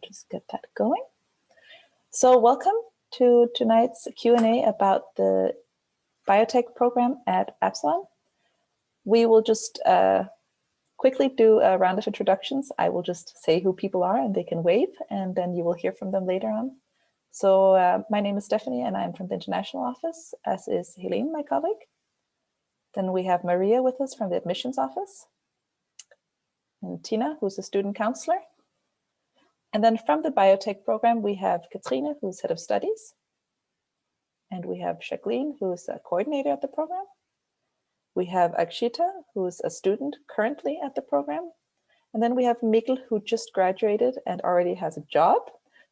just get that going. So welcome to tonight's Q&A about the biotech program at Absalon. We will just quickly do a round of introductions. I will just say who people are and they can wave, and then you will hear from them later on. So my name is Stephanie and I'm from the International Office, as is Helene, my colleague. Then we have Maria with us from the Admissions Office, and Tina, who's a student counselor. And then from the biotech program, we have Katrine, who's head of studies. And we have Jacqueline, who's a coordinator at the program. We have Akshita, who's a student currently at the program. And then we have Mikkel, who just graduated and already has a job.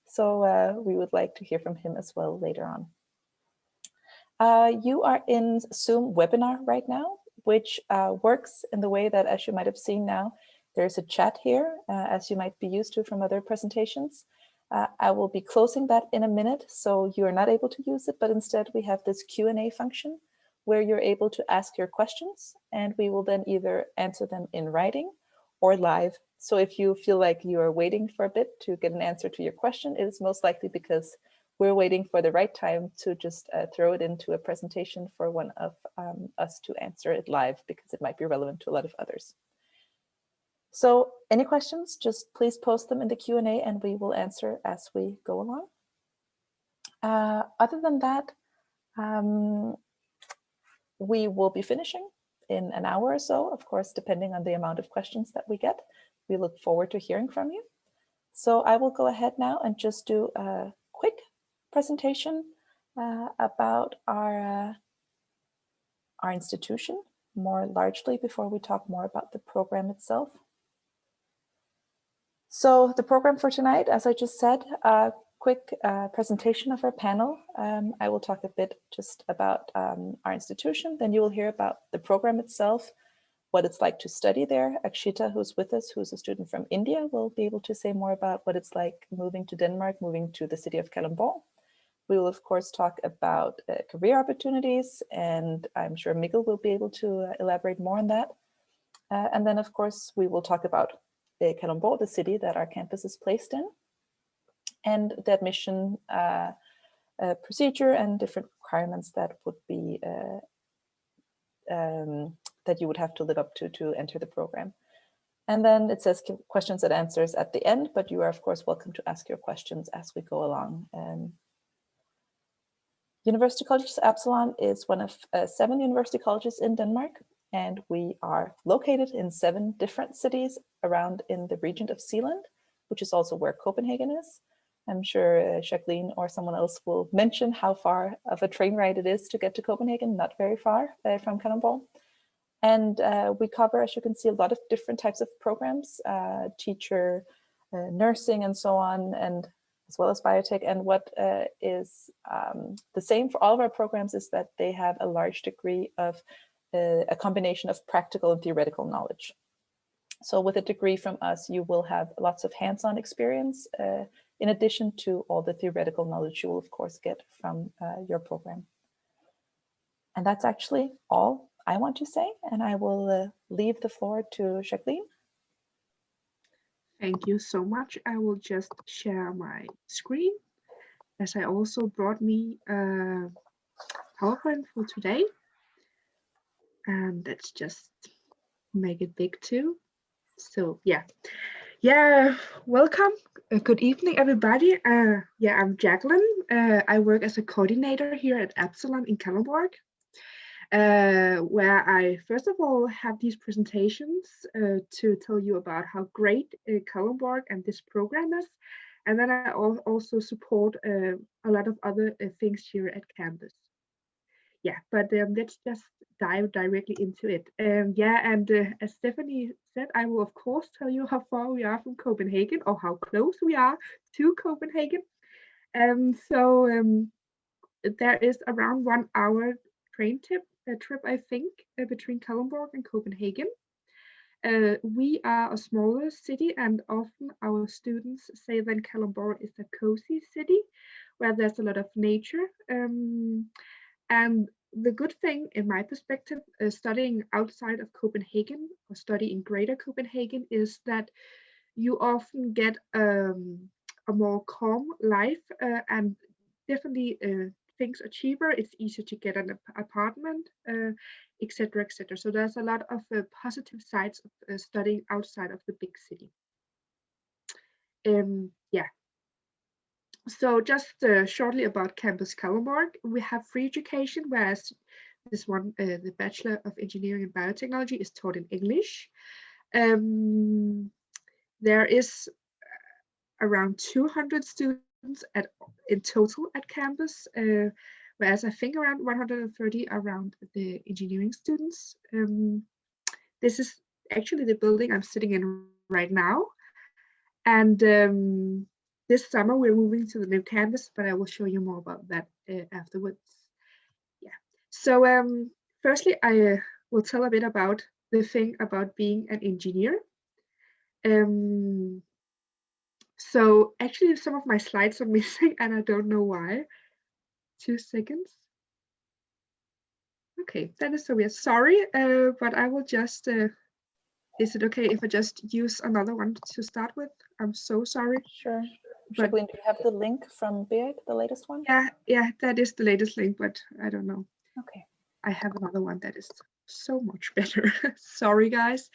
So we would like to hear from him as well later on. You are in Zoom webinar right now, which works in the way that, as you might have seen now, there's a chat here, as you might be used to from other presentations. I will be closing that in a minute, so you are not able to use it, but instead we have this Q&A function where you're able to ask your questions, and we will then either answer them in writing or live. So if you feel like you are waiting for a bit to get an answer to your question, it is most likely because we're waiting for the right time to just throw it into a presentation for one of us to answer it live, because it might be relevant to a lot of others. So any questions, just please post them in the Q&A and we will answer as we go along. Other than that, we will be finishing in an hour or so, of course, depending on the amount of questions that we get. We look forward to hearing from you. So I will go ahead now and just do a quick presentation about our institution more largely before we talk more about the program itself. So the program for tonight, as I just said, a quick presentation of our panel. I will talk a bit just about our institution, then you will hear about the program itself, what it's like to study there. Akshita, who's with us, who's a student from India, will be able to say more about what it's like moving to Denmark, moving to the city of Kalundborg. We will, of course, talk about career opportunities, and I'm sure Mikkel will be able to elaborate more on that. And then, of course, we will talk about Kalundborg, the city that our campus is placed in, and the admission procedure and different requirements that would be that you would have to live up to enter the program. And then it says questions and answers at the end, but you are, of course, welcome to ask your questions as we go along. University College Absalon is one of 7 university colleges in Denmark, and we are located in 7 different cities around in the region of Zealand, which is also where Copenhagen is. I'm sure Jacqueline or someone else will mention how far of a train ride it is to get to Copenhagen, not very far from Kalundborg. And we cover, as you can see, a lot of different types of programs, teacher, nursing, and so on, and as well as biotech. And what is the same for all of our programs is that they have a large degree of a combination of practical and theoretical knowledge. So with a degree from us, you will have lots of hands-on experience in addition to all the theoretical knowledge you will, of course, get from your program. And that's actually all I want to say, and I will leave the floor to Jacqueline. Thank you so much. I will just share my screen, as I also brought me a PowerPoint for today. And let's just make it big too. So yeah, welcome. Good evening, everybody. I'm Jacqueline. I work as a coordinator here at Absalon in Kalundborg, where I first of all have these presentations to tell you about how great Kalundborg and this program is. And then I also support a lot of other things here at campus. Yeah, but let's just dive directly into it. As Stephanie said, I will of course tell you how far we are from Copenhagen, or how close we are to Copenhagen. There is around 1 hour train trip, I think, between Kalundborg and Copenhagen. We are a smaller city, and often our students say that Kalundborg is a cozy city where there's a lot of nature. And the good thing, in my perspective, studying outside of Copenhagen or studying Greater Copenhagen, is that you often get a more calm life, and definitely things are cheaper. It's easier to get an apartment, etc., etc. So there's a lot of positive sides of studying outside of the big city. Yeah. So just shortly about Campus Kalundborg, we have free education, whereas this one, the Bachelor of Engineering and Biotechnology, is taught in English. There is around 200 students in total at campus, whereas I think around 130 around the engineering students. This is actually the building I'm sitting in right now. And this summer we're moving to the new campus, but I will show you more about that afterwards. Yeah. So firstly, I will tell a bit about the thing about being an engineer. So actually some of my slides are missing and I don't know why. 2 seconds. Okay, that is so weird. Sorry, but I will just, is it okay if I just use another one to start with? I'm so sorry. Sure. But Jacqueline, do you have the link from Beard, the latest one? yeah, that is the latest link, but I don't know. Okay. I have another one that is so much better. Sorry, guys.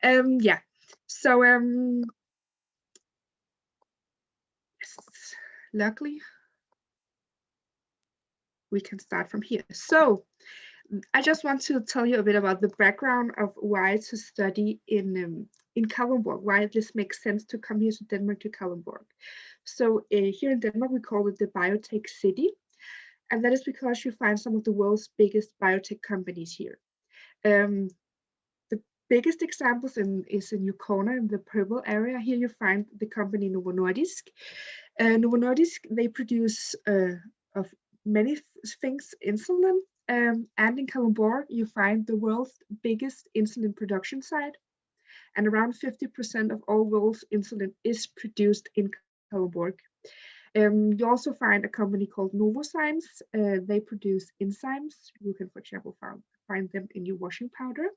Yeah. So yes, luckily we can start from here. So I just want to tell you a bit about the background of why to study in Kalundborg, why this makes sense to come here to Denmark, to Kalundborg. So here in Denmark, we call it the biotech city. And that is because you find some of the world's biggest biotech companies here. The biggest examples is in your corner in the purple area. Here you find the company Novo Nordisk. Novo Nordisk, they produce of many things insulin. And in Kalundborg, you find the world's biggest insulin production site. And around 50% of all world's insulin is produced in Kalundborg. You also find a company called Novozymes. They produce enzymes. You can, for example, find them in your washing powder.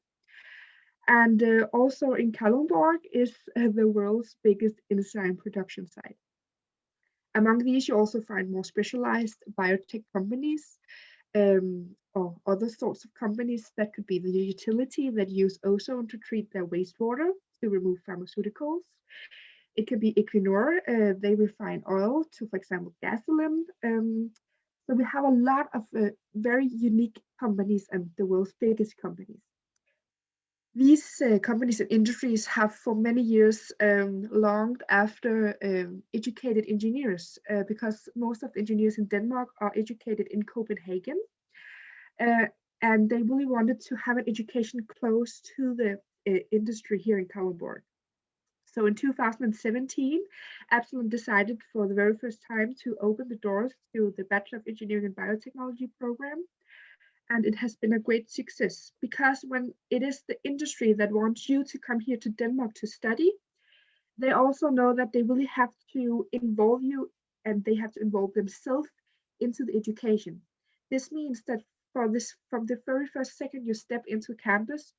And also in Kalundborg is the world's biggest enzyme production site. Among these, you also find more specialized biotech companies, or other sorts of companies that could be the utility that use ozone to treat their wastewater to remove pharmaceuticals. It could be Equinor, they refine oil to, for example, gasoline. So we have a lot of very unique companies and the world's biggest companies. These companies and industries have for many years longed after educated engineers because most of the engineers in Denmark are educated in Copenhagen. And they really wanted to have an education close to the industry here in Kalundborg. So in 2017, Absalon decided for the very first time to open the doors to the Bachelor of Engineering and Biotechnology program. And it has been a great success because when it is the industry that wants you to come here to Denmark to study, they also know that they really have to involve you and they have to involve themselves into the education. This means that from the very first second you step into campus,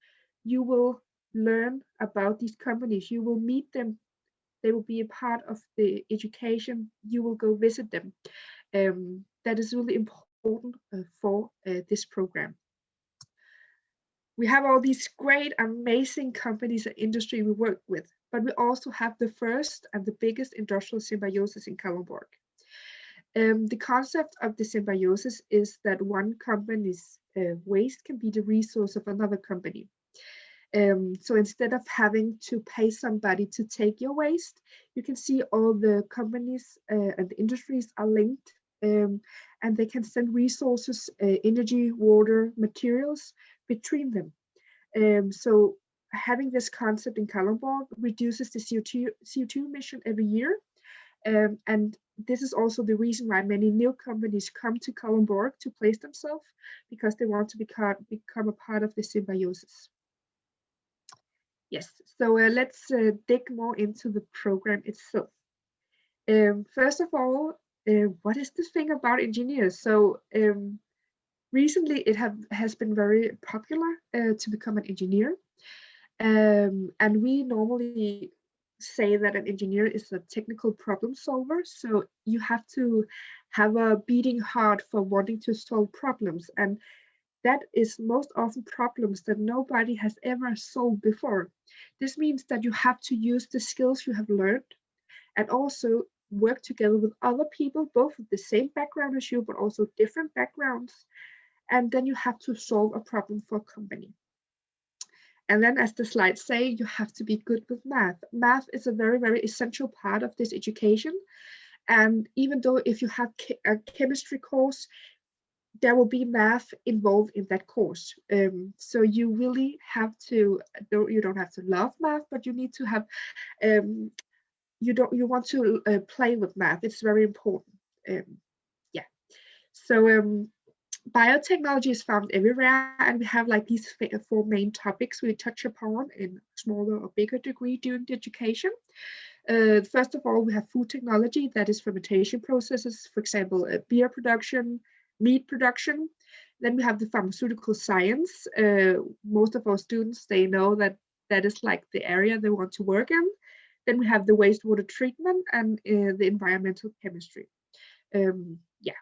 you will learn about these companies. You will meet them. They will be a part of the education. You will go visit them. That is really important for this program. We have all these great, amazing companies and industry we work with, but we also have the first and the biggest industrial symbiosis in Kalundborg. The concept of the symbiosis is that one company's waste can be the resource of another company. So instead of having to pay somebody to take your waste, you can see all the companies and the industries are linked, and they can send resources, energy, water, materials between them. So having this concept in Kalundborg reduces the CO2 emission every year. And this is also the reason why many new companies come to Kalundborg to place themselves, because they want to become a part of the symbiosis. Yes, so let's dig more into the program itself. First of all, what is the thing about engineers? So recently it has been very popular to become an engineer. And we normally say that an engineer is a technical problem solver. So you have to have a beating heart for wanting to solve problems. And that is most often problems that nobody has ever solved before. This means that you have to use the skills you have learned and also work together with other people, both with the same background as you, but also different backgrounds. And then you have to solve a problem for a company. And then, as the slides say, you have to be good with math. Math is a very, very essential part of this education. And even though if you have a chemistry course, there will be math involved in that course. So you really have to, you don't have to love math, but you need to have, you want to play with math. It's very important. Yeah. So biotechnology is found everywhere, and we have like these four main topics we touch upon in smaller or bigger degree during the education. First of all, we have food technology, that is fermentation processes, for example, beer production, meat production. Then we have the pharmaceutical science. Most of our students, they know that that is like the area they want to work in. Then we have the wastewater treatment and the environmental chemistry. Yeah.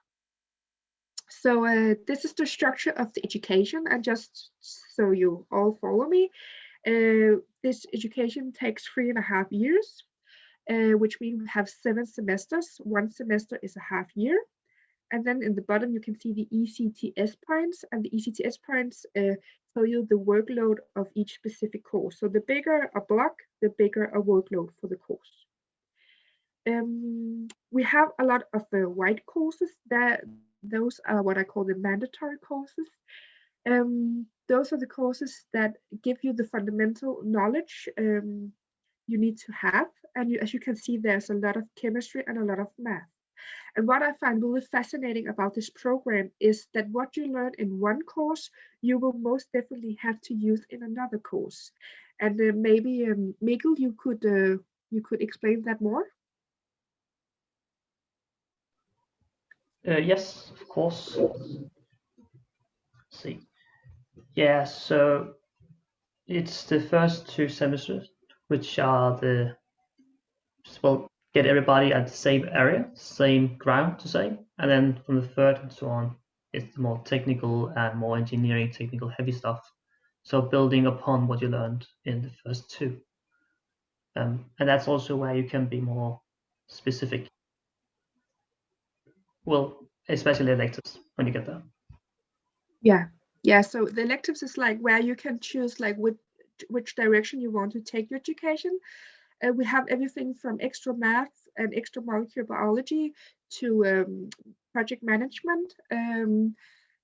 So this is the structure of the education, and just so you all follow me, this education takes 3.5 years, which means we have 7 semesters. One semester is a half year. And then in the bottom, you can see the ECTS points, and the ECTS points tell you the workload of each specific course. So the bigger a block, the bigger a workload for the course. We have a lot of white courses. Those are what I call the mandatory courses. Those are the courses that give you the fundamental knowledge you need to have. And as you can see, there's a lot of chemistry and a lot of math. And what I find really fascinating about this program is that what you learn in one course, you will most definitely have to use in another course. And maybe Mikkel, you could explain that more. Yes, of course. Let's see. Yeah, so it's the first 2 semesters, which are the, well, get everybody at the same area, same ground to say. And then from the third and so on, it's more technical and more engineering, technical heavy stuff. So building upon what you learned in the first 2. And that's also where you can be more specific. Well, especially electives when you get there. Yeah. So the electives is like where you can choose like which direction you want to take your education. We have everything from extra math and extra molecular biology to project management.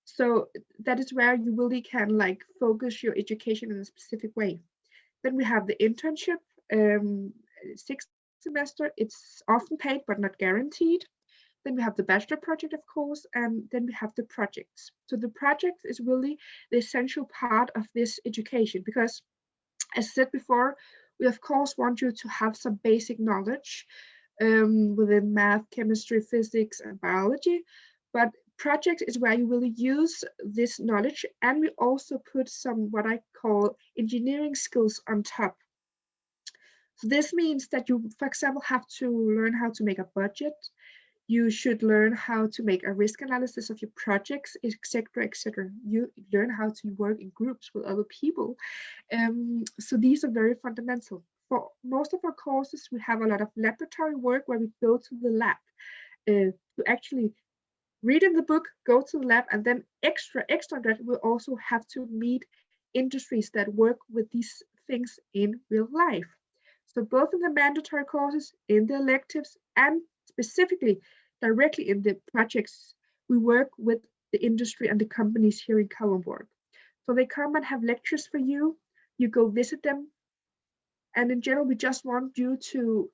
So that is where you really can like focus your education in a specific way. Then we have the internship, 6th semester. It's often paid but not guaranteed. Then we have the bachelor project, of course, and then we have the projects. So the project is really the essential part of this education because, as I said before, we of course want you to have some basic knowledge within math, chemistry, physics, and biology. But project is where you really use this knowledge, and we also put some what I call engineering skills on top. So this means that you, for example, have to learn how to make a budget. You should learn how to make a risk analysis of your projects, etc., etc. You learn how to work in groups with other people. So these are very fundamental. For most of our courses, we have a lot of laboratory work where we go to the lab to actually read in the book, go to the lab, and then extra that we also have to meet industries that work with these things in real life. So both in the mandatory courses, in the electives, and specifically directly in the projects, we work with the industry and the companies here in Kalundborg. So they come and have lectures for you, you go visit them, and in general, we just want you to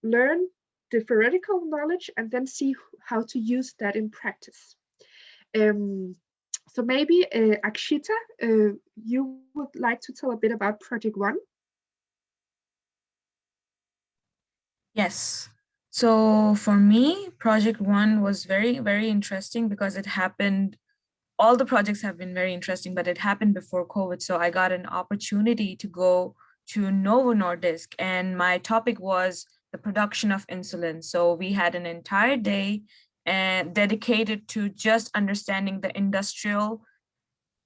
learn the theoretical knowledge and then see how to use that in practice. So maybe Akshita, you would like to tell a bit about Project One? Yes. So for me, Project One was very, very interesting because it happened. All the projects have been very interesting, but it happened before COVID. So I got an opportunity to go to Novo Nordisk, and my topic was the production of insulin. So we had an entire day and dedicated to just understanding the industrial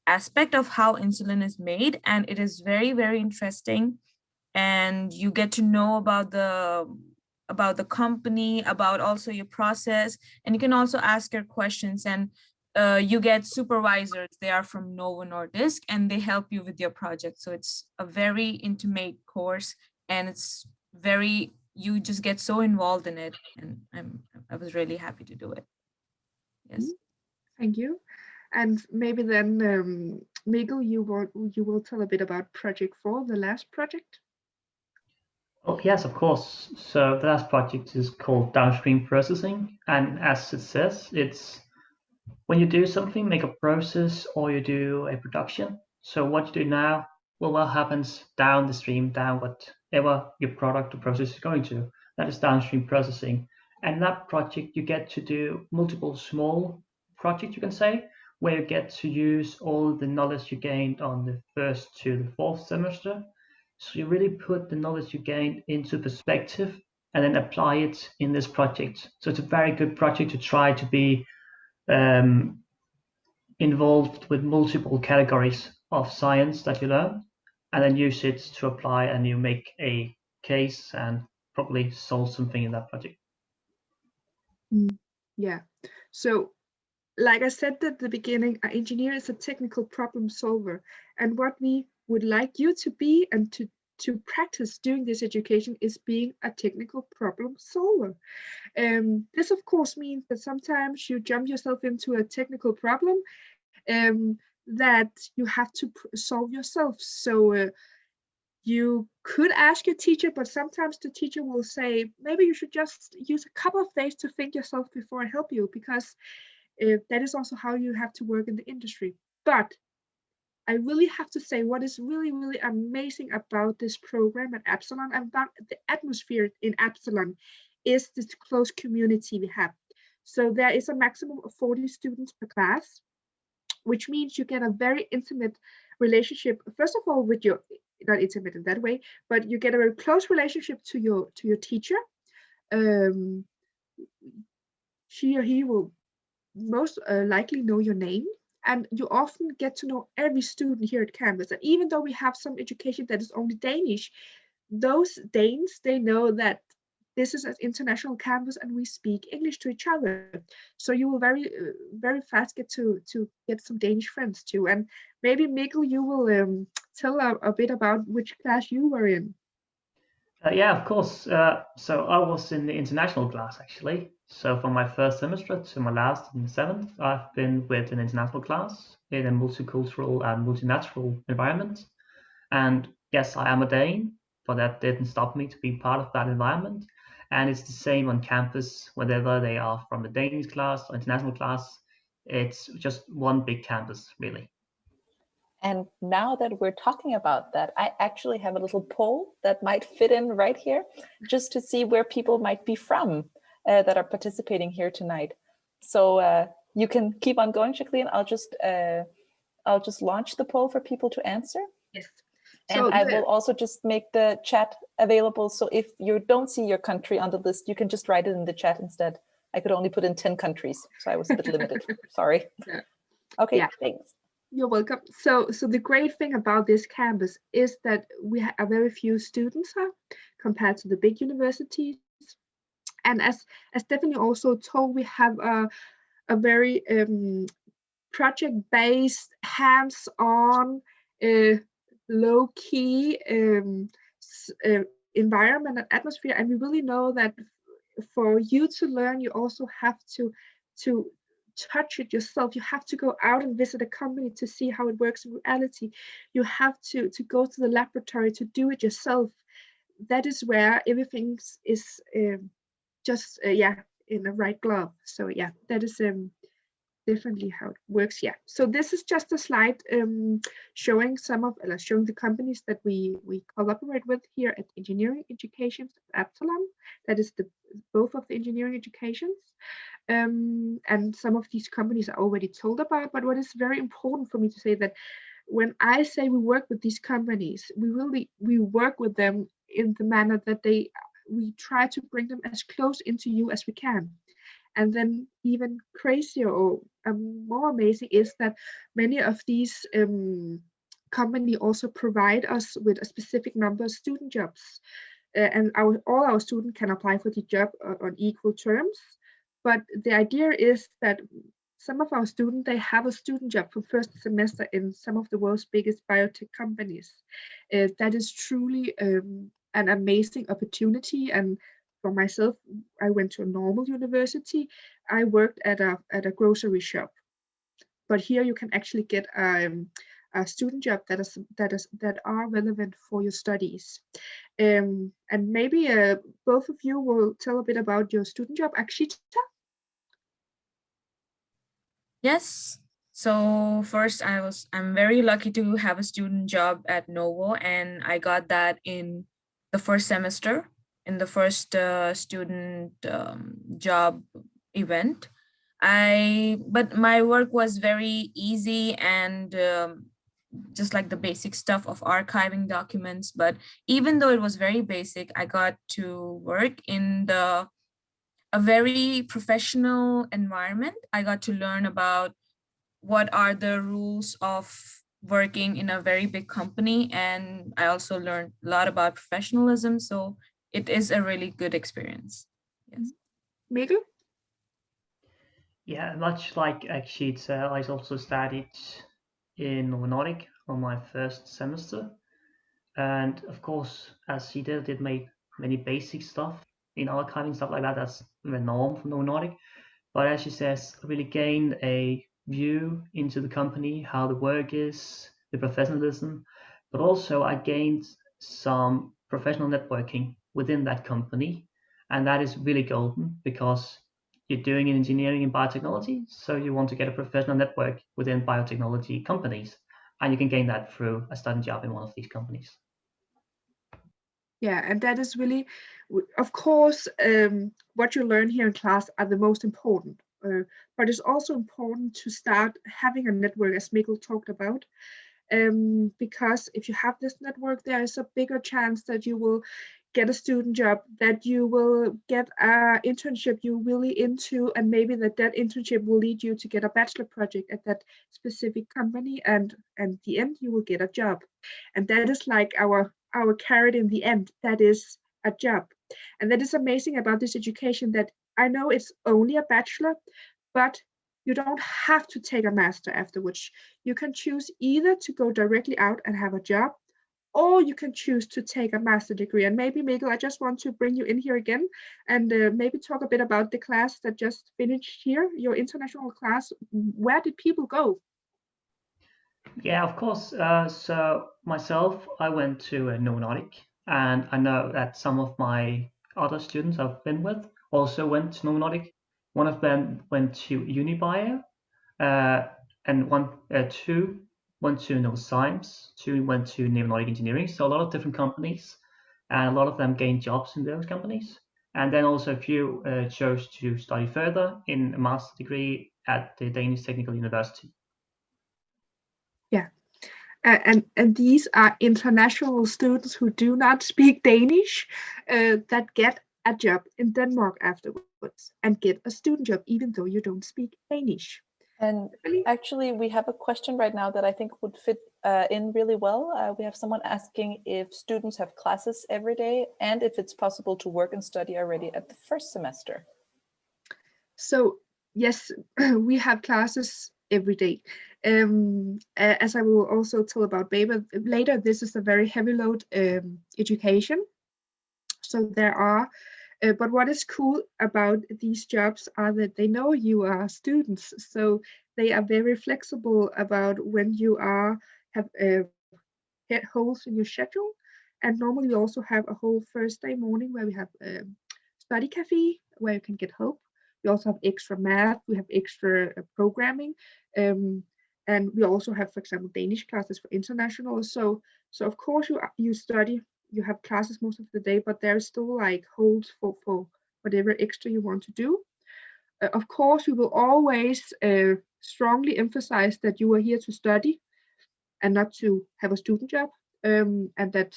aspect of how insulin is made, and it is very, very interesting. And you get to know about the company, about also your process, and you can also ask your questions. And you get supervisors. They are from Novo Nordisk, and they help you with your project. So it's a very intimate course, and it's very, you just get so involved in it, and I was really happy to do it. Yes. Thank you. And maybe then, Mikkel, you will tell a bit about project 4, the last project. Oh, yes, of course. So the last project is called downstream processing, and as it says, it's when you do something, make a process or you do a production. So what you do now, well, what happens down the stream, down whatever your product or process is going to, that is downstream processing. And in that project, you get to do multiple small projects, you can say, where you get to use all the knowledge you gained on the first to the fourth semester. So you really put the knowledge you gained into perspective and then apply it in this project. So it's a very good project to try to be involved with multiple categories of science that you learn, and then use it to apply, and you make a case and probably solve something in that project. Yeah. So, like I said at the beginning, an engineer is a technical problem solver, and what we would like you to be and to practice during this education is being a technical problem solver. This of course means that sometimes you jump yourself into a technical problem that you have to solve yourself. So you could ask your teacher, but sometimes the teacher will say, maybe you should just use a couple of days to think yourself before I help you, because that is also how you have to work in the industry. But I really have to say, what is really, really amazing about this program at Absalon and about the atmosphere in Absalon is this close community we have. So there is a maximum of 40 students per class, which means you get a very intimate relationship, first of all, with your, not intimate in that way, but you get a very close relationship to your teacher. She or he will most likely know your name, and you often get to know every student here at campus. And even though we have some education that is only Danish, those Danes, they know that this is an international campus and we speak English to each other. So you will very fast get to get some Danish friends too. And maybe Mikkel, you will tell a bit about which class you were in. Yeah, of course. So I was in the international class actually. So from my first semester to my last in the seventh, I've been with an international class in a multicultural and multinational environment. And yes, I am a Dane, but that didn't stop me to be part of that environment. And it's the same on campus, whether they are from a Danish class or international class. It's just one big campus, really. And now that we're talking about that, I actually have a little poll that might fit in right here, just to see where people might be from that are participating here tonight. So you can keep on going, Jacqueline. I'll just launch the poll for people to answer. Yes. And I will also just make the chat available. So if you don't see your country on the list, you can just write it in the chat instead. I could only put in 10 countries, so I was a bit limited. Sorry. Yeah. Okay, Yeah. thanks. You're welcome. So the great thing about this campus is that we have very few students here compared to the big universities. And as Stephanie also told, we have a very project-based, hands-on, low-key environment and atmosphere. And we really know that for you to learn, you also have to touch it yourself. You have to go out and visit a company to see how it works in reality. You have to go to the laboratory to do it yourself. That is where everything is just in the right glove. So yeah, that is definitely how it works. Yeah. So this is just a slide showing showing the companies that we collaborate with here at Engineering Education at Absalon. That is both of the engineering educations. And some of these companies are already told about, but what is very important for me to say that when I say we work with these companies, we work with them in the manner that we try to bring them as close into you as we can. And then even crazier or more amazing is that many of these company also provide us with a specific number of student jobs. And all our students can apply for the job on equal terms. But the idea is that some of our students, they have a student job for first semester in some of the world's biggest biotech companies. That is truly an amazing opportunity. And for myself, I went to a normal university. I worked at a grocery shop. But here you can actually get a student job that are relevant for your studies. And maybe both of you will tell a bit about your student job, Akshita. Yes. So first, I'm very lucky to have a student job at Novo, and I got that in the first semester, in the first student job event. But my work was very easy and just like the basic stuff of archiving documents. But even though it was very basic, I got to work in a very professional environment. I got to learn about what are the rules of working in a very big company. And I also learned a lot about professionalism. So it is a really good experience. Yes. Mikkel? Yeah, much like Akshita, I also studied in Nordic on my first semester. And of course, as she did many basic stuff in archiving, stuff like that. That's the norm for Nordic. But as she says, I really gained a view into the company, how the work is, the professionalism, but also I gained some professional networking within that company. And that is really golden because you're doing engineering in biotechnology, so you want to get a professional network within biotechnology companies. And you can gain that through a starting job in one of these companies. Yeah, and that is really, of course, what you learn here in class are the most important. But it's also important to start having a network, as Mikkel talked about, because if you have this network, there is a bigger chance that you will get a student job, that you will get an internship you're really into, and maybe that internship will lead you to get a bachelor project at that specific company, and the end you will get a job. And that is like our carrot in the end, that is a job. And that is amazing about this education, that I know it's only a bachelor, but you don't have to take a master afterwards. You can choose either to go directly out and have a job, or you can choose to take a master degree. And maybe, Mikkel, I just want to bring you in here again and maybe talk a bit about the class that just finished here, your international class. Where did people go? Yeah, of course. So myself, I went to Nordic, and I know that some of my other students I've been with also went to Nordic. One of them went to Unibio, uh, and two went to Neuroscience, two went to Nordic Engineering. So a lot of different companies, and a lot of them gained jobs in those companies. And then also a few chose to study further in a master's degree at the Danish Technical University. Yeah. And these are international students who do not speak Danish that get a job in Denmark afterwards and get a student job even though you don't speak Danish. And actually, we have a question right now that I think would fit in really well. We have someone asking if students have classes every day and if it's possible to work and study already at the first semester. So yes, we have classes every day. As I will also tell about Baber later, this is a very heavy load education. So there are, but what is cool about these jobs are that they know you are students. So they are very flexible about when you have hit holes in your schedule. And normally we also have a whole Thursday morning where we have study cafe where you can get help. We also have extra math, we have extra programming, and we also have, for example, Danish classes for international. So of course you study, you have classes most of the day, but there's still like holds for whatever extra you want to do. Of course, we will always strongly emphasize that you are here to study. and not to have a student job, and that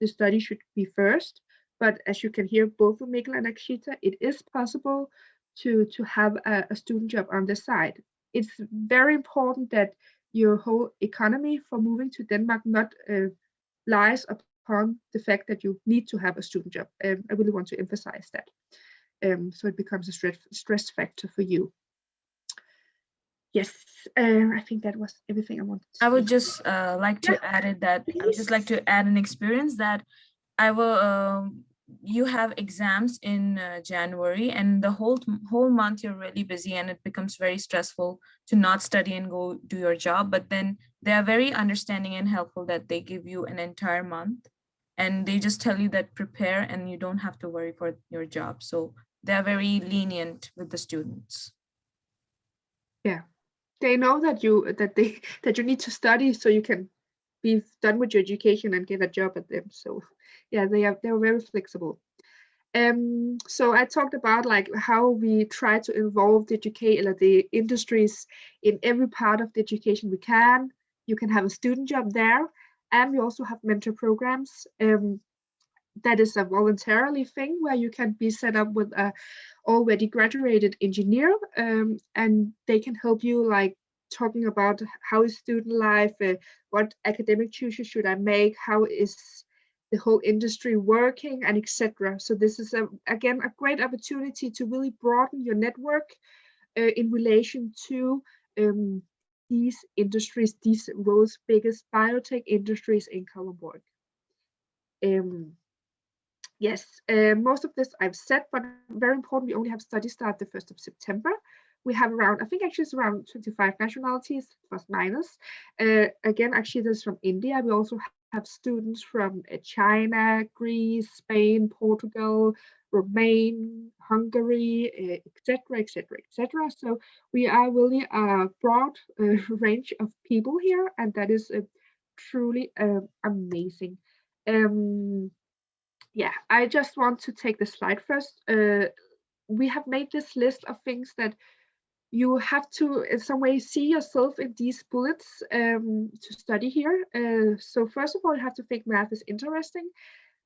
the study should be first. But as you can hear both from Mikkel and Akshita, it is possible to have a student job on the side. It's very important that your whole economy for moving to Denmark not lies upon the fact that you need to have a student job. I really want to emphasize that. So it becomes a stress factor for you. Yes, I think that was everything I wanted to say. I would just like to add it that I would just like to add an experience that I will. You have exams in January, and the whole month you're really busy, and it becomes very stressful to not study and go do your job. But then they are very understanding and helpful that they give you an entire month, and they just tell you that prepare, and you don't have to worry for your job. So they are very lenient with the students. Yeah, they know that you need to study so you can be done with your education and get a job at them. So yeah, they're very flexible. So I talked about like how we try to involve the industries in every part of the education we can. You can have a student job there, and we also have mentor programs. That is a voluntarily thing where you can be set up with a already graduated engineer, and they can help you like talking about how is student life, what academic choices should I make, how is the whole industry working, and etc. So this is again a great opportunity to really broaden your network in relation to these industries, these world's biggest biotech industries in Kalundborg. Yes, most of this I've said, but very important, we only have study start the 1st of September. We have around, I think actually it's around 25 nationalities, plus minus. Again, actually this is from India. We also have students from China, Greece, Spain, Portugal, Romania, Hungary, etc., etc., etc. So we are really a broad range of people here, and that is truly amazing. Yeah, I just want to take the slide first. We have made this list of things that you have to in some way see yourself in these bullets to study here. So first of all, you have to think math is interesting.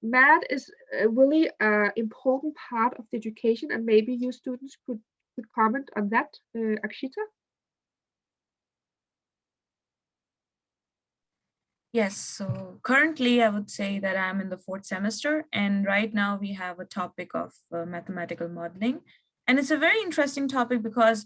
Math is really an important part of the education, and maybe you students could comment on that, Akshita. Yes, so currently I would say that I'm in the 4th semester, and right now we have a topic of mathematical modeling. And it's a very interesting topic because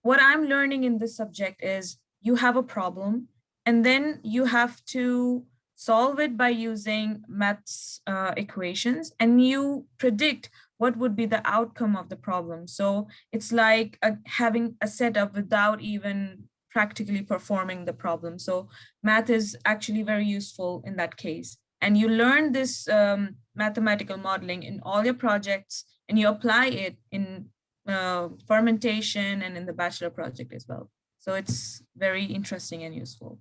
what I'm learning in this subject is you have a problem, and then you have to solve it by using maths equations, and you predict what would be the outcome of the problem. So it's like having a setup without even practically performing the problem. So math is actually very useful in that case. And you learn this mathematical modeling in all your projects, and you apply it in fermentation and in the bachelor project as well. So it's very interesting and useful.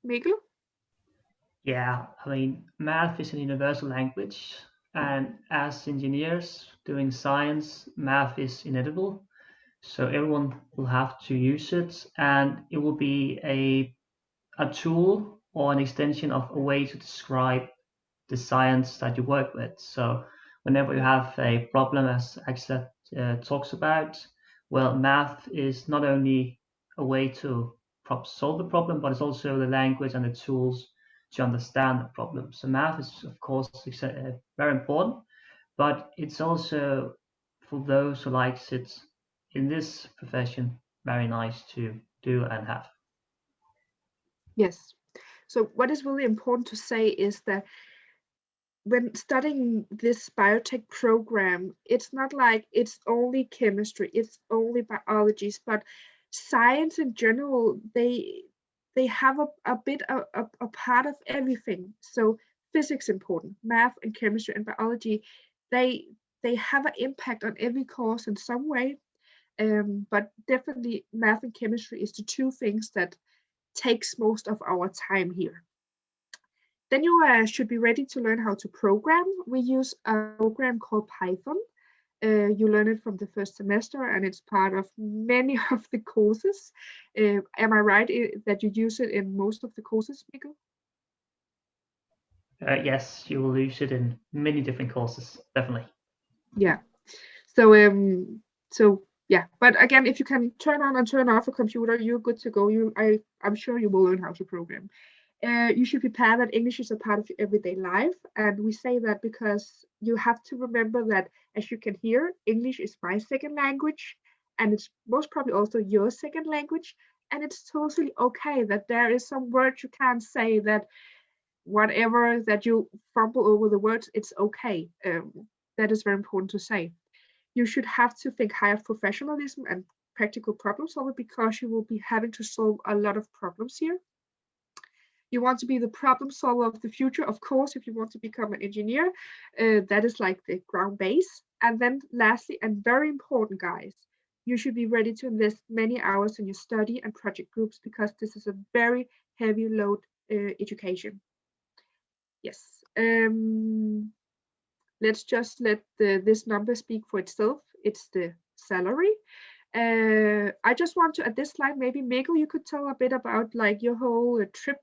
Mikkel? Yeah, I mean, math is a universal language, and as engineers doing science, math is inevitable. So everyone will have to use it, and it will be a tool or an extension of a way to describe the science that you work with. So whenever you have a problem, as Axel talks about, well, math is not only a way to solve the problem, but it's also the language and the tools to understand the problem. So math is, of course, very important, but it's also for those who likes it in this profession, very nice to do and have. Yes. So what is really important to say is that when studying this biotech program, it's not like it's only chemistry, it's only biologies, but science in general, they have a bit a part of everything. So physics important, math and chemistry and biology, they have an impact on every course in some way. But definitely math and chemistry is the two things that takes most of our time here. Then you should be ready to learn how to program. We use a program called Python. You learn it from the first semester, and it's part of many of the courses. Am I right that you use it in most of the courses, Mikkel? Yes, you will use it in many different courses, definitely. Yeah. So yeah, but again, if you can turn on and turn off a computer, you're good to go. I'm sure you will learn how to program. You should prepare that English is a part of your everyday life, and we say that because you have to remember that, as you can hear, English is my second language, and it's most probably also your second language, and it's totally okay that there is some words you can't say, that whatever that you fumble over the words, it's okay. That is very important to say. You should have to think high of professionalism and practical problem solving, because you will be having to solve a lot of problems here. You want to be the problem solver of the future, of course. If you want to become an engineer, that is like the ground base. And then lastly, and very important, guys, you should be ready to invest many hours in your study and project groups, because this is a very heavy load education. Yes. Let's just let this number speak for itself. It's the salary. I just want to, at this slide, maybe Mikkel, you could tell a bit about like your whole trip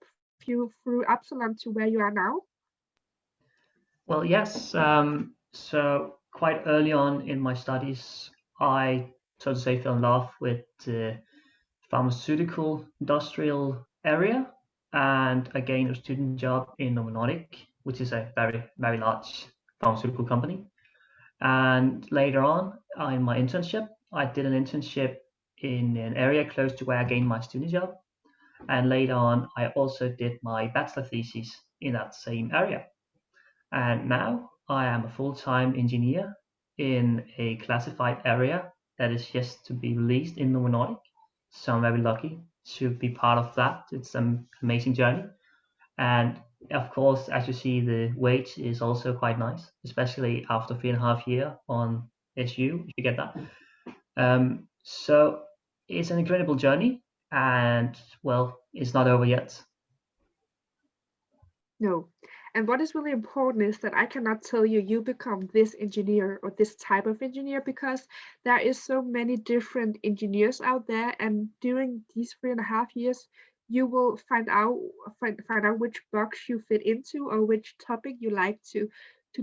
through Absalon to where you are now. Well, yes. So quite early on in my studies, I, so to say, fell in love with the pharmaceutical industrial area, and I gained a student job in Novo Nordisk, which is a very, very large pharmaceutical company. And later on, in my internship, I did an internship in an area close to where I gained my student job. And later on, I also did my bachelor thesis in that same area. And now I am a full-time engineer in a classified area that is yet to be released in Novo Nordisk. So I'm very lucky to be part of that. It's an amazing journey. And of course, as you see, the wage is also quite nice, especially after 3.5 years on SU, if you get that. So it's an incredible journey, and well, it's not over yet. No. And what is really important is that I cannot tell you you become this engineer or this type of engineer, because there is so many different engineers out there, and during these 3.5 years you will find out which box you fit into or which topic you like to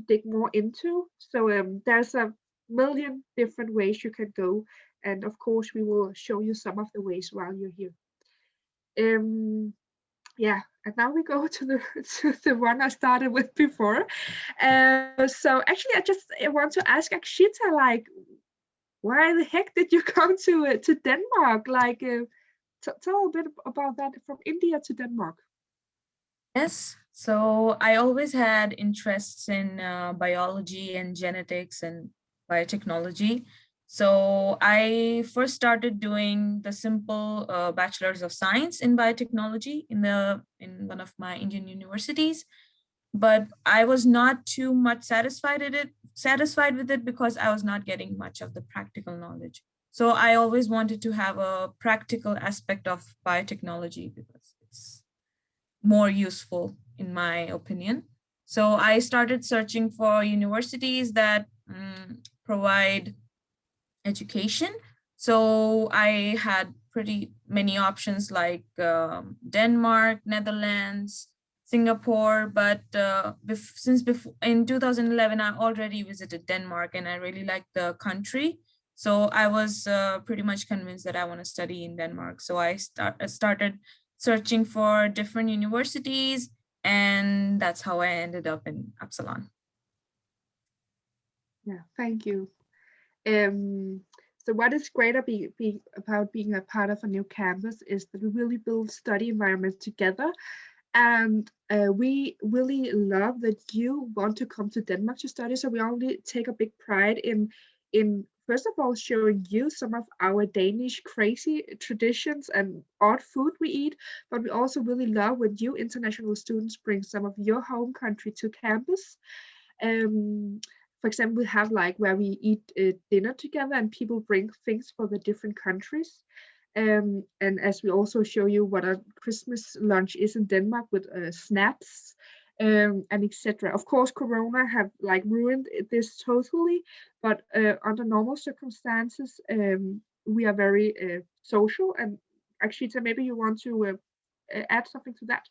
dig more into. So there's a million different ways you can go, and of course we will show you some of the ways while you're here. Yeah, and now we go to the to the one I started with before. So actually, I want to ask Akshita, like, why the heck did you come to Denmark? Like, tell a bit about that, from India to Denmark. Yes, so I always had interests in biology and genetics and biotechnology. So I first started doing the simple bachelor's of science in biotechnology in one of my Indian universities, but I was not too much satisfied with it because I was not getting much of the practical knowledge. So I always wanted to have a practical aspect of biotechnology because it's more useful in my opinion. So I started searching for universities that provide education. So I had pretty many options like Denmark, Netherlands, Singapore, but since before in 2011, I already visited Denmark and I really liked the country. So I was pretty much convinced that I want to study in Denmark. So I started searching for different universities, and that's how I ended up in Absalon. Yeah, thank you. So what is great about being a part of a new campus is that we really build study environments together. And we really love that you want to come to Denmark to study. So we only take a big pride in first of all showing you some of our Danish crazy traditions and odd food we eat, but we also really love when you international students bring some of your home country to campus. For example, we have like where we eat dinner together and people bring things for the different countries. And as we also show you what a Christmas lunch is in Denmark with snaps, and etc. Of course, Corona have like ruined this totally, but under normal circumstances, we are very social. And Akshita, maybe you want to add something to that?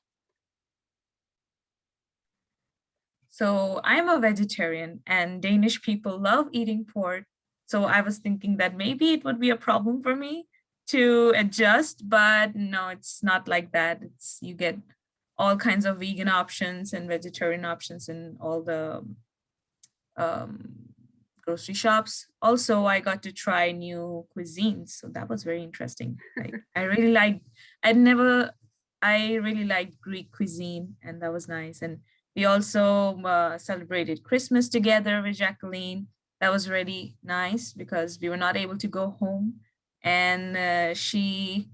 So I'm a vegetarian and Danish people love eating pork. So I was thinking that maybe it would be a problem for me to adjust, but no, it's not like that. It's you get all kinds of vegan options and vegetarian options in all the um, grocery shops. Also, I got to try new cuisines, so that was very interesting. I really liked. I really liked Greek cuisine, and that was nice. And we also celebrated Christmas together with Jacqueline. That was really nice because we were not able to go home, and she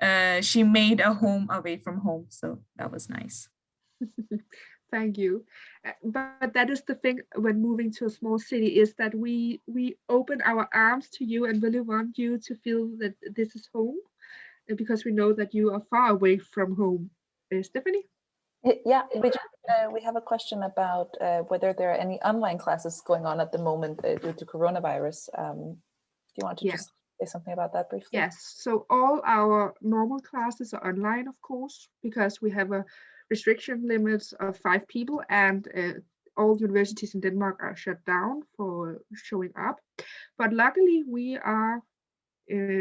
made a home away from home, so that was nice. Thank you. But that is the thing when moving to a small city, is that we open our arms to you and really want you to feel that this is home, because we know that you are far away from home. Stephanie? Yeah, we have a question about whether there are any online classes going on at the moment due to coronavirus. Do you want to just say something about that briefly? Yes, so all our normal classes are online, of course, because we have a restriction limits of 5 people, and all universities in Denmark are shut down for showing up. But luckily, we are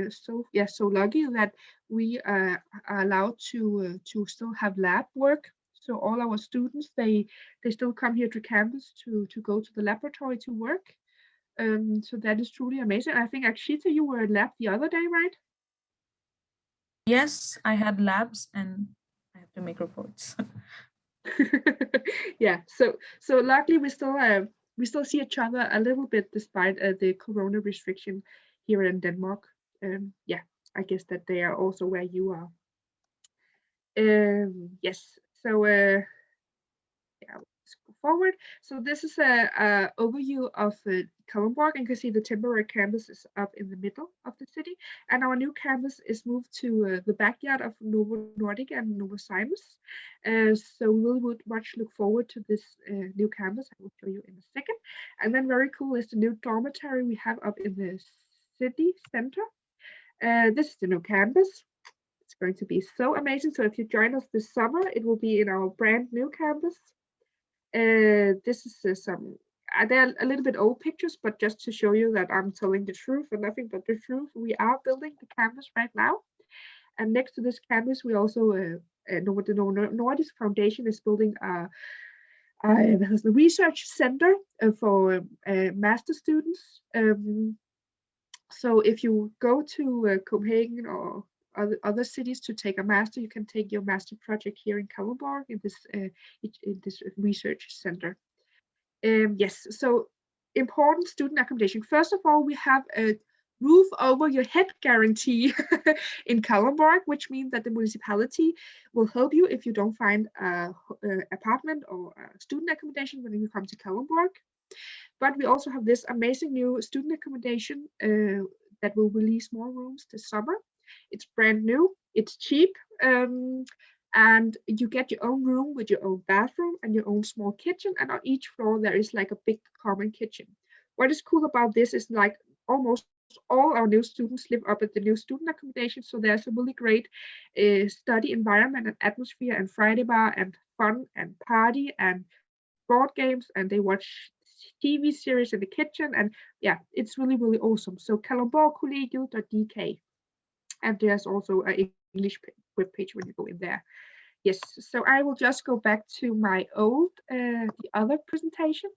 so lucky that we are allowed to still have lab work. So all our students, they still come here to campus to go to the laboratory to work. So that is truly amazing. I think Akshita, you were at lab the other day, right? Yes, I had labs and I have to make reports. Yeah. So luckily we still see each other a little bit despite the corona restriction here in Denmark. Yeah, I guess that they are also where you are. Yes. So yeah, let's go forward. So this is a overview of Kalundborg, and you can see the temporary campus is up in the middle of the city, and our new campus is moved to the backyard of Novo Nordic and Novo Siemens. So we really would much look forward to this new campus. I will show you in a second. And then very cool is the new dormitory we have up in the city center. This is the new campus. It's going to be so amazing. So if you join us this summer, it will be in our brand new campus. This is some, they're a little bit old pictures, but just to show you that I'm telling the truth and nothing but the truth, we are building the campus right now. And next to this campus, we also, the Nordisk Foundation is building a research center for master students. So if you go to Copenhagen or other cities to take a master, you can take your master project here in Kalundborg in this research center. Yes, so important student accommodation. First of all, we have a roof over your head guarantee in Kalundborg, which means that the municipality will help you if you don't find an apartment or a student accommodation when you come to Kalundborg. But we also have this amazing new student accommodation that will release more rooms this summer. It's brand new, it's cheap, and you get your own room with your own bathroom and your own small kitchen. And on each floor, there is like a big common kitchen. What is cool about this is like almost all our new students live up at the new student accommodation. So there's a really great study environment and atmosphere and Friday bar and fun and party and board games, and they watch TV series in the kitchen, and yeah, it's really, really awesome. So kalundborgkollegiet.dk, and there's also an English webpage when you go in there. Yes, so I will just go back to my the other presentation.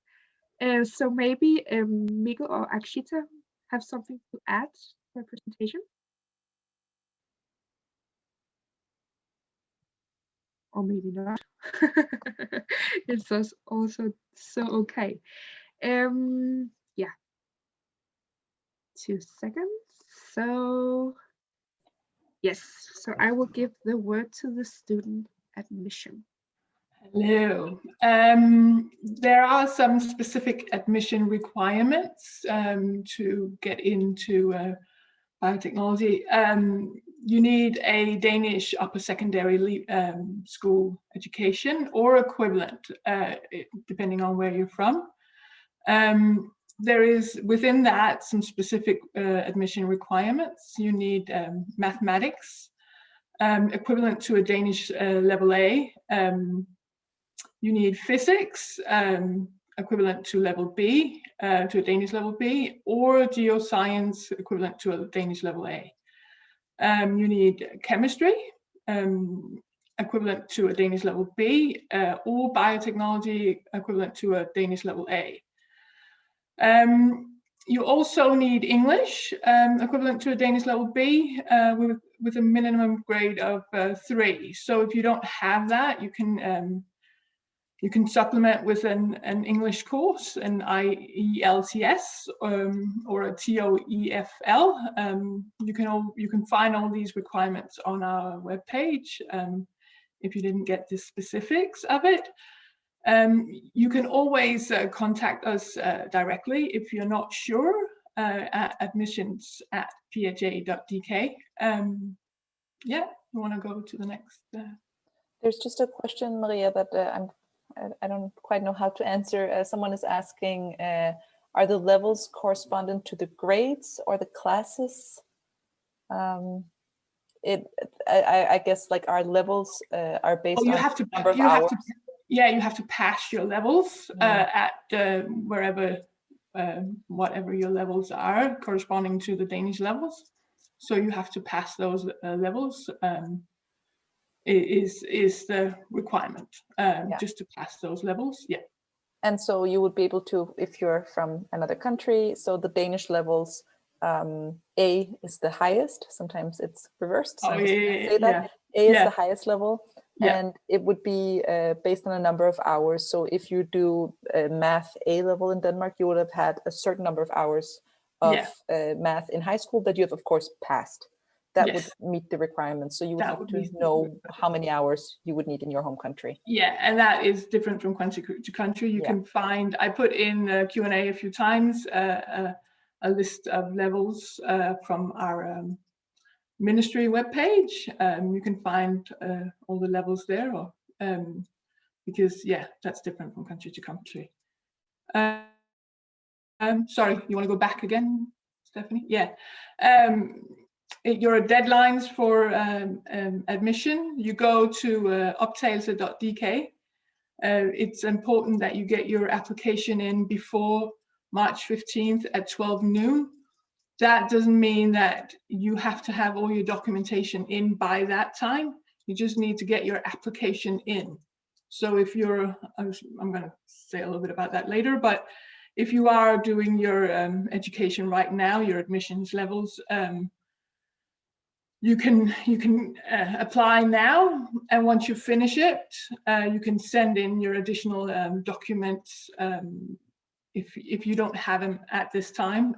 So maybe Mikkel or Akshita have something to add to my presentation? Or maybe not. It's also so okay. Yeah. 2 seconds. So yes, so I will give the word to the student admission. Hello. There are some specific admission requirements to get into biotechnology, you need a Danish upper secondary school education or equivalent, depending on where you're from. There is within that some specific admission requirements. You need mathematics, equivalent to a Danish level A. You need physics, equivalent to level B, to a Danish level B, or geoscience equivalent to a Danish level A. You need chemistry, equivalent to a Danish level B, or biotechnology equivalent to a Danish level A. You also need English, equivalent to a Danish level B, with a minimum grade of 3. So if you don't have that, you can supplement with an English course, an IELTS, or a TOEFL. You can find all these requirements on our webpage. If you didn't get the specifics of it, you can always contact us directly if you're not sure, at admissions@pha.dk. Yeah, you want to go to the next? There's just a question, Maria, that I don't quite know how to answer. Someone is asking, are the levels correspondent to the grades or the classes? I guess like our levels are based on the number of hours. You have to pass your levels at wherever, whatever your levels are, corresponding to the Danish levels. So you have to pass those levels. Is the requirement, just to pass those levels. Yeah. And so you would be able to, if you're from another country, so the Danish levels, A is the highest. Sometimes it's reversed. So say that A is the highest level, and it would be based on a number of hours. So if you do math A level in Denmark, you would have had a certain number of hours of math in high school that you have, of course, passed. That would meet the requirements. So you would have to know how many hours you would need in your home country. Yeah, and that is different from country to country. You can find, I put in the Q&A a few times, a list of levels from our ministry webpage. You can find all the levels there, or, because that's different from country to country. Sorry, you want to go back again, Stephanie? Yeah. Your deadlines for admission, you go to optagelse.dk. It's important that you get your application in before March 15th at 12 noon. That doesn't mean that you have to have all your documentation in by that time. You just need to get your application in. So if you're, I'm going to say a little bit about that later, but if you are doing your education right now, your admissions levels, you can apply now, and once you finish it, you can send in your additional documents. If you don't have them at this time,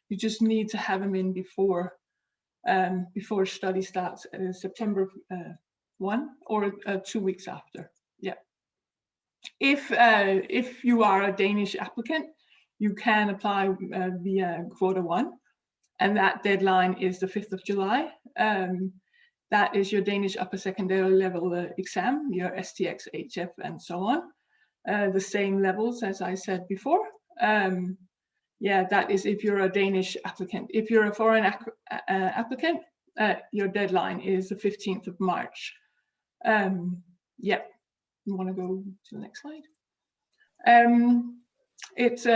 you just need to have them in before study starts, September 1 or 2 weeks after. Yeah. If you are a Danish applicant, you can apply via quota 1. And that deadline is the 5th of July. That is your Danish upper secondary level exam, your STX, HF, and so on. The same levels as I said before. That is if you're a Danish applicant. If you're a foreign applicant, your deadline is the 15th of March. You want to go to the next slide? It's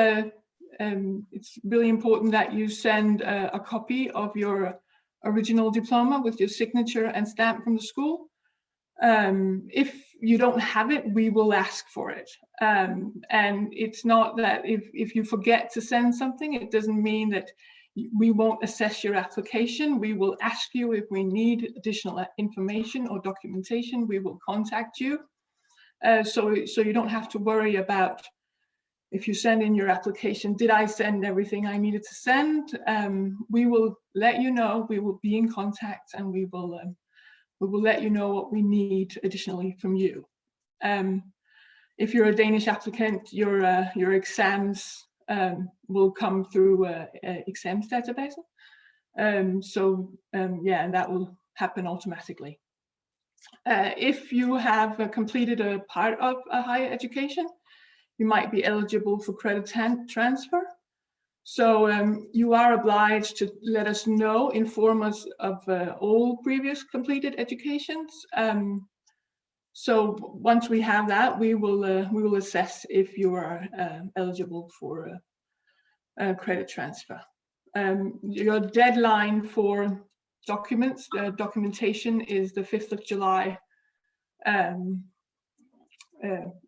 really important that you send a copy of your original diploma with your signature and stamp from the school. If you don't have it, we will ask for it. And it's not that if you forget to send something, it doesn't mean that we won't assess your application. We will ask you if we need additional information or documentation. We will contact you. So you don't have to worry about, if you send in your application, did I send everything I needed to send? We will let you know. We will be in contact, and we will let you know what we need additionally from you. If you're a Danish applicant, your exams will come through exams database. Yeah, and that will happen automatically. If you have completed a part of a higher education, you might be eligible for credit transfer. So you are obliged to let us know, inform us of all previous completed educations. So once we have that, we will assess if you are eligible for a credit transfer. Your deadline for documentation is the 5th of July.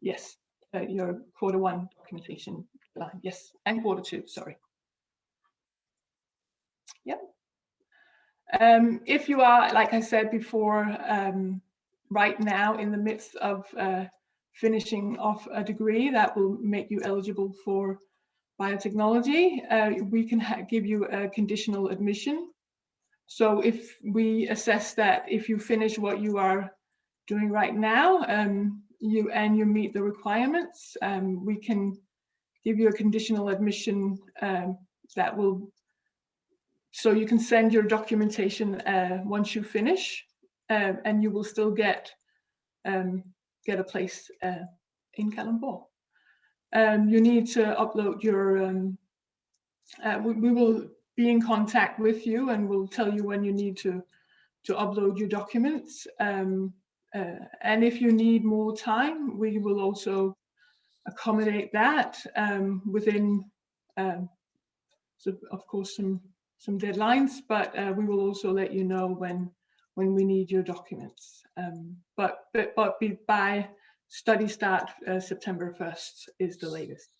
Yes, your Q1 documentation line, yes, and Q2, sorry. Yep. If you are, like I said before, right now in the midst of finishing off a degree that will make you eligible for biotechnology, we can give you a conditional admission. So if we assess that if you finish what you are doing right now, you meet the requirements, we can give you a conditional admission that will, so you can send your documentation once you finish, and you will still get a place in Kalundborg. You need to upload your, we will be in contact with you and we'll tell you when you need to upload your documents. And if you need more time, we will also accommodate that within, so of course, some deadlines, but we will also let you know when we need your documents. But by study start, September 1st is the latest.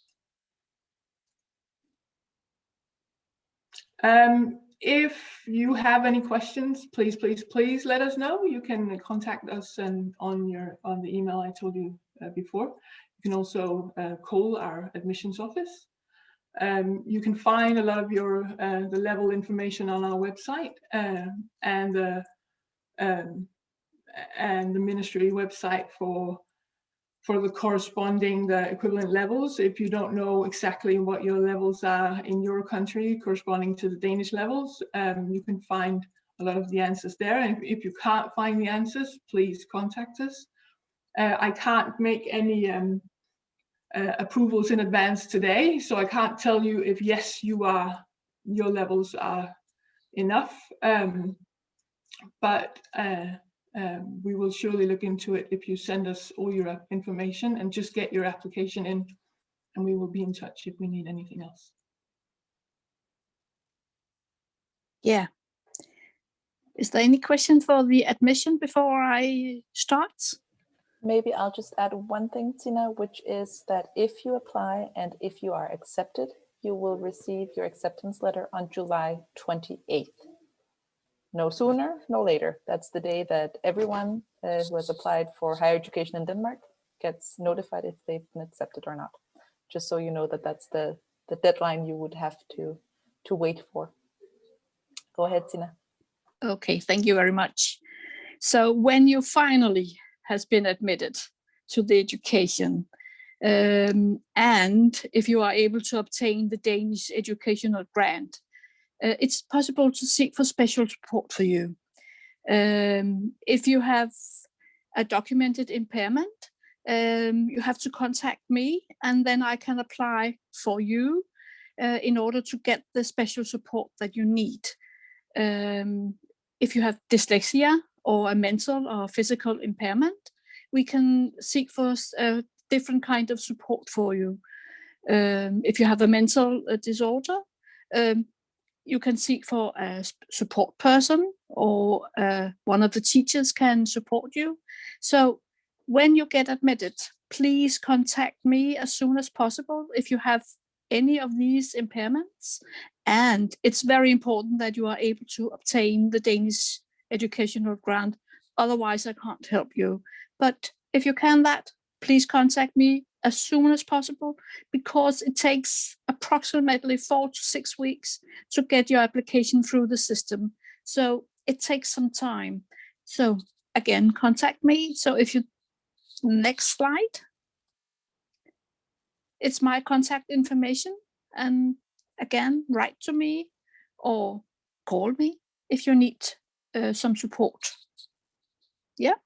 If you have any questions, please let us know. You can contact us on the email I told you before. You can also call our admissions office. You can find a lot of the level information on our website and the ministry website for the corresponding, the equivalent levels. If you don't know exactly what your levels are in your country corresponding to the Danish levels, you can find a lot of the answers there. And if you can't find the answers, please contact us. I can't make any approvals in advance today, so I can't tell you if yes, your levels are enough, but we will surely look into it if you send us all your information, and just get your application in and we will be in touch if we need anything else. Yeah. Is there any question for the admission before I start? Maybe I'll just add one thing, Tina, which is that if you apply and if you are accepted, you will receive your acceptance letter on July 28th. No sooner, no later. That's the day that everyone who has applied for higher education in Denmark gets notified if they've been accepted or not. Just so you know that that's the deadline you would have to wait for. Go ahead, Tina. Okay, thank you very much. So when you finally has been admitted to the education, and if you are able to obtain the Danish educational grant, it's possible to seek for special support for you. If you have a documented impairment, you have to contact me, and then I can apply for you in order to get the special support that you need. If you have dyslexia or a mental or physical impairment, we can seek for a different kind of support for you. If you have a mental disorder, you can seek for a support person, or one of the teachers can support you. So when you get admitted, please contact me as soon as possible if you have any of these impairments. And it's very important that you are able to obtain the Danish educational grant. Otherwise, I can't help you. But if you can that, please contact me as soon as possible, because it takes approximately 4 to 6 weeks to get your application through the system. So it takes some time. So again, contact me. So if you, next slide, it's my contact information. And again, write to me or call me if you need some support. Yeah.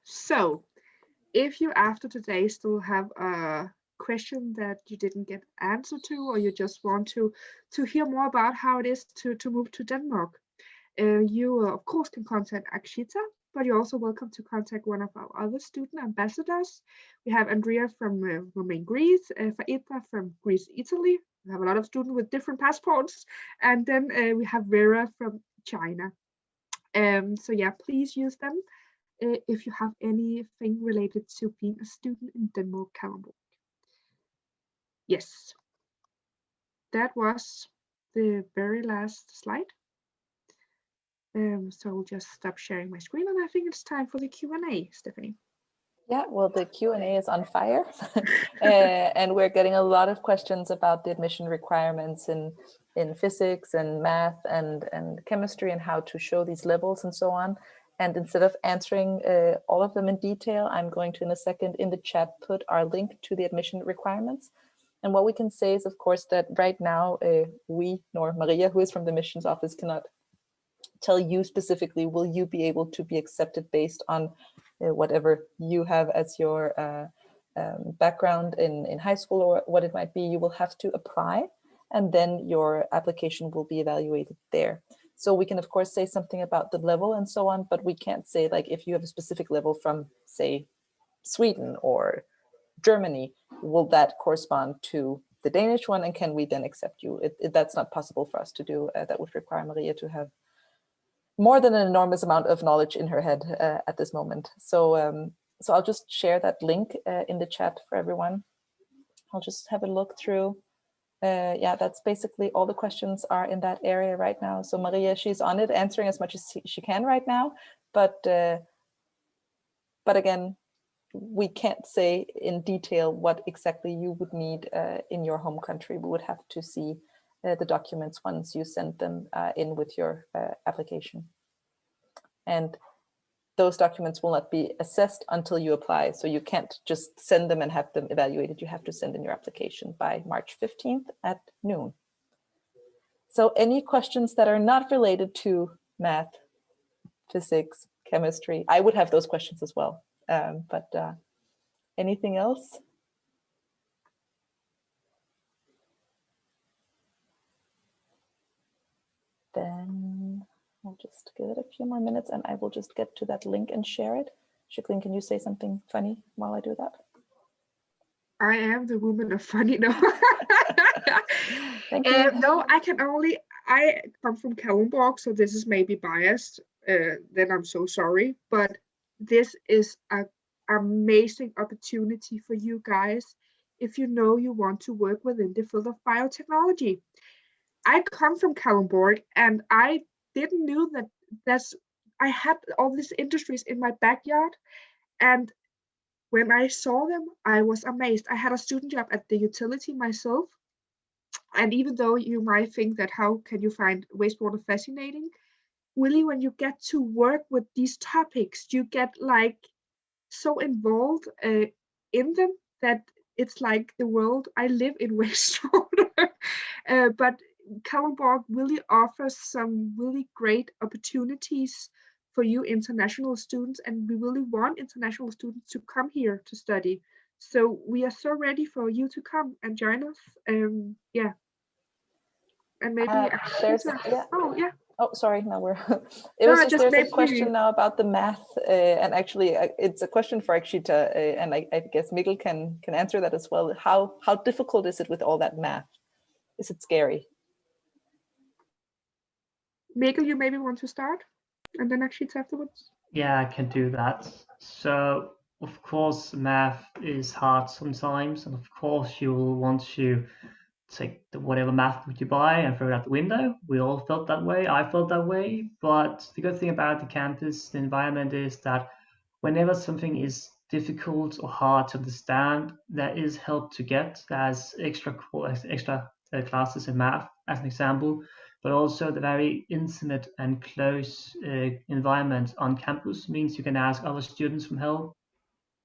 So, if you after today still have a question that you didn't get answer to, or you just want to hear more about how it is to move to Denmark, you of course can contact Akshita, but you're also welcome to contact one of our other student ambassadors. We have Andrea from Romania, Greece, Faita from Greece, Italy. We have a lot of students with different passports, and then we have Vera from China. So yeah, please use them if you have anything related to being a student in Denmark, Kalundborg. Yes, that was the very last slide. So I'll just stop sharing my screen, and I think it's time for the Q&A, Stephanie. Yeah, well, the Q&A is on fire, and we're getting a lot of questions about the admission requirements in physics and math and chemistry, and how to show these levels and so on. And instead of answering all of them in detail, I'm going to, in a second, in the chat, put our link to the admission requirements. And what we can say is, of course, that right now, we, nor Maria, who is from the admissions office, cannot tell you specifically, will you be able to be accepted based on whatever you have as your background in high school or what it might be. You will have to apply, and then your application will be evaluated there. So we can, of course, say something about the level and so on, but we can't say, like, if you have a specific level from, say, Sweden or Germany, will that correspond to the Danish one, and can we then accept you? That's not possible for us to do. That would require Maria to have more than an enormous amount of knowledge in her head at this moment. So, so I'll just share that link in the chat for everyone. I'll just have a look through. Yeah, that's basically all the questions are in that area right now. So Maria, she's on it, answering as much as she can right now. But again, we can't say in detail what exactly you would need in your home country. We would have to see the documents once you send them in with your application. And those documents will not be assessed until you apply. So you can't just send them and have them evaluated. You have to send in your application by March 15th at noon. So any questions that are not related to math, physics, chemistry, I would have those questions as well. But anything else? Then I'll just give it a few more minutes, and I will just get to that link and share it. Shiklin, can you say something funny while I do that? I am the woman of funny, no. Thank you. No, I come from Kalundborg, so this is maybe biased. Then I'm so sorry, but this is an amazing opportunity for you guys if you know you want to work within the field of biotechnology. I come from Kalundborg, and I didn't know that I had all these industries in my backyard, and when I saw them, I was amazed. I had a student job at the utility myself, and even though you might think that how can you find wastewater fascinating, really when you get to work with these topics, you get like so involved in them that it's like the world. I live in wastewater, but Kalundborg really offers some really great opportunities for you international students, and we really want international students to come here to study. So we are so ready for you to come and join us. Yeah, and maybe there's oh yeah. Oh, sorry. No, we're. There's a question now about the math, and actually, it's a question for Akshita, and I guess Mikkel can answer that as well. How difficult is it with all that math? Is it scary? Mikkel, you maybe want to start, and then Akshita afterwards. Yeah, I can do that. So, of course, math is hard sometimes, and of course, you will want to take whatever math book you buy and throw it out the window. We all felt that way. I felt that way. But the good thing about the campus, the environment, is that whenever something is difficult or hard to understand, there is help to get. There's extra classes in math, as an example, but also the very intimate and close environment on campus means you can ask other students for help.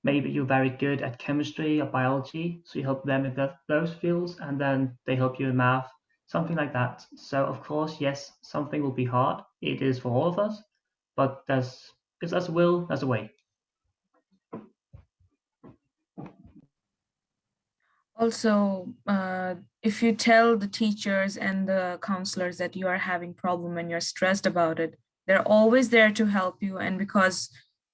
maybe you're very good at chemistry or biology, so you help them in those fields, and then they help you in math, something like that. So of course, yes, something will be hard. It is for all of us, but there's a will, there's a way. Also, if you tell the teachers and the counselors that you are having problem and you're stressed about it, they're always there to help you. And because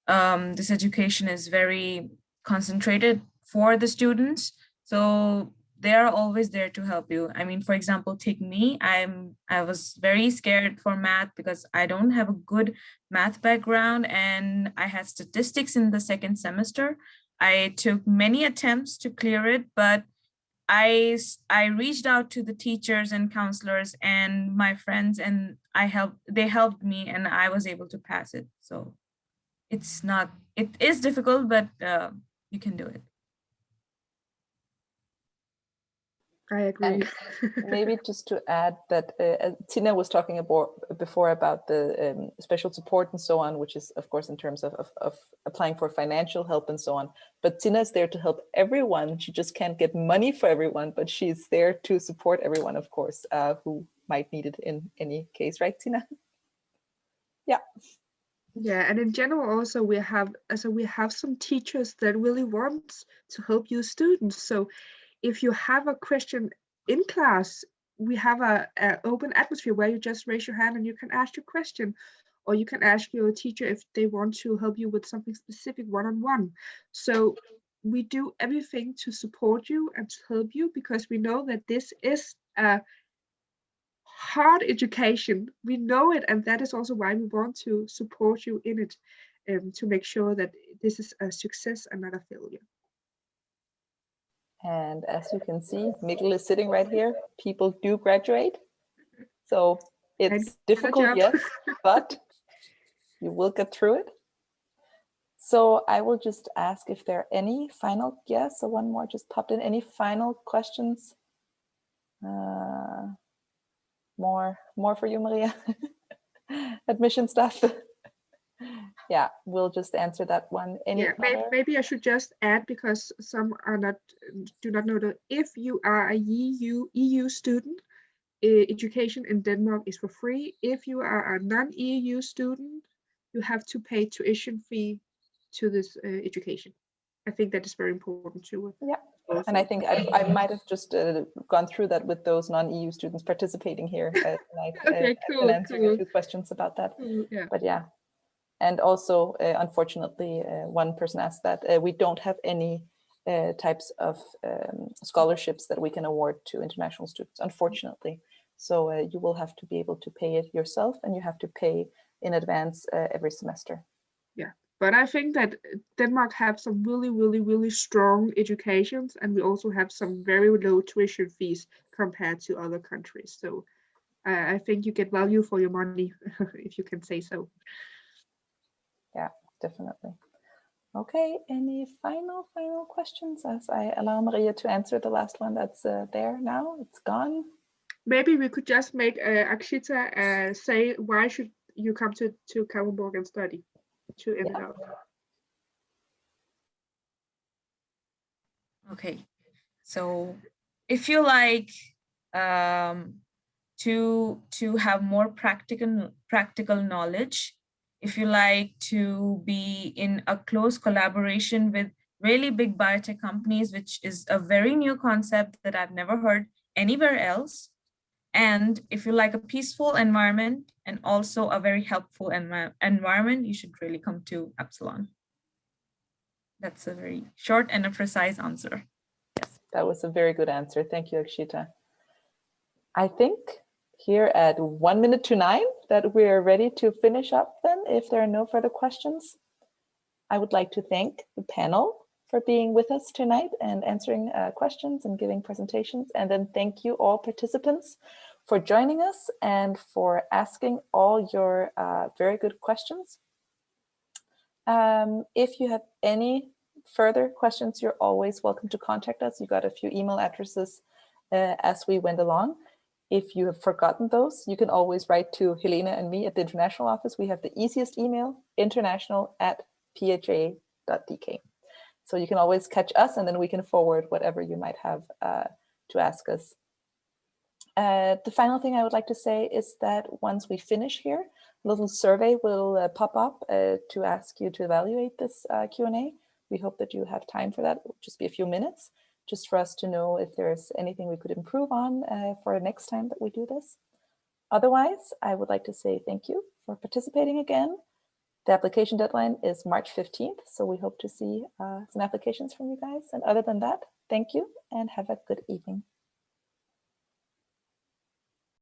this education is very concentrated for the students, so they're always there to help you. I mean, for example, take me. I was very scared for math because I don't have a good math background, and I had statistics in the second semester. I took many attempts to clear it, but I reached out to the teachers and counselors and my friends, and they helped me, and I was able to pass it. So it is difficult, but you can do it. I agree. Maybe just to add that Tina was talking about before about the special support and so on, which is of course in terms of applying for financial help and so on. But Tina is there to help everyone. She just can't get money for everyone, but she's there to support everyone, of course, who might need it in any case, right, Tina? Yeah. Yeah, and in general also we have some teachers that really want to help you students. So if you have a question in class, we have a open atmosphere where you just raise your hand and you can ask your question, or you can ask your teacher if they want to help you with something specific one-on-one. So we do everything to support you and to help you, because we know that this is a hard education. We know it, and that is also why we want to support you in it, to make sure that this is a success and not a failure. And as you can see, Mikkel is sitting right here. People do graduate. So it's difficult, yes, but you will get through it. So I will just ask if there are any final, so one more just popped in. Any final questions? More for you, Maria. Admission stuff. Yeah, we'll just answer that one. Maybe I should just add, because some do not know that if you are a EU student, education in Denmark is for free. If you are a non-EU student, you have to pay tuition fee to this education. I think that is very important too. Yeah, and I think I might have just gone through that with those non-EU students participating here tonight. Okay, cool. And answering a few questions about that. Yeah. But yeah, and also unfortunately, one person asked that we don't have any types of scholarships that we can award to international students, unfortunately. So you will have to be able to pay it yourself, and you have to pay in advance every semester. Yeah, but I think that Denmark have some really strong educations, and we also have some very low tuition fees compared to other countries. So I think you get value for your money, if you can say so. Yeah, definitely. Okay, any final questions as I allow Maria to answer the last one that's there now? It's gone. Maybe we could just make Akshita say why should you come to Kalundborg and study to end it out. Okay, so if you like to have more practical knowledge, if you like to be in a close collaboration with really big biotech companies, which is a very new concept that I've never heard anywhere else, and if you like a peaceful environment and also a very helpful environment, you should really come to Absalon. That's a very short and a precise answer. Yes, that was a very good answer. Thank you, Akshita. I think here at 1 minute to 9 that we're ready to finish up then, if there are no further questions. I would like to thank the panel for being with us tonight and answering questions and giving presentations. And then thank you all participants for joining us and for asking all your very good questions. If you have any further questions, you're always welcome to contact us. You got a few email addresses as we went along. If you have forgotten those, you can always write to Helena and me at the international office. We have the easiest email, international@pha.dk. So you can always catch us, and then we can forward whatever you might have to ask us. The final thing I would like to say is that once we finish here, a little survey will pop up to ask you to evaluate this Q&A. We hope that you have time for that. It will just be a few minutes, just for us to know if there's anything we could improve on for next time that we do this. Otherwise, I would like to say thank you for participating again. The application deadline is March 15th, so we hope to see some applications from you guys. And other than that, thank you and have a good evening.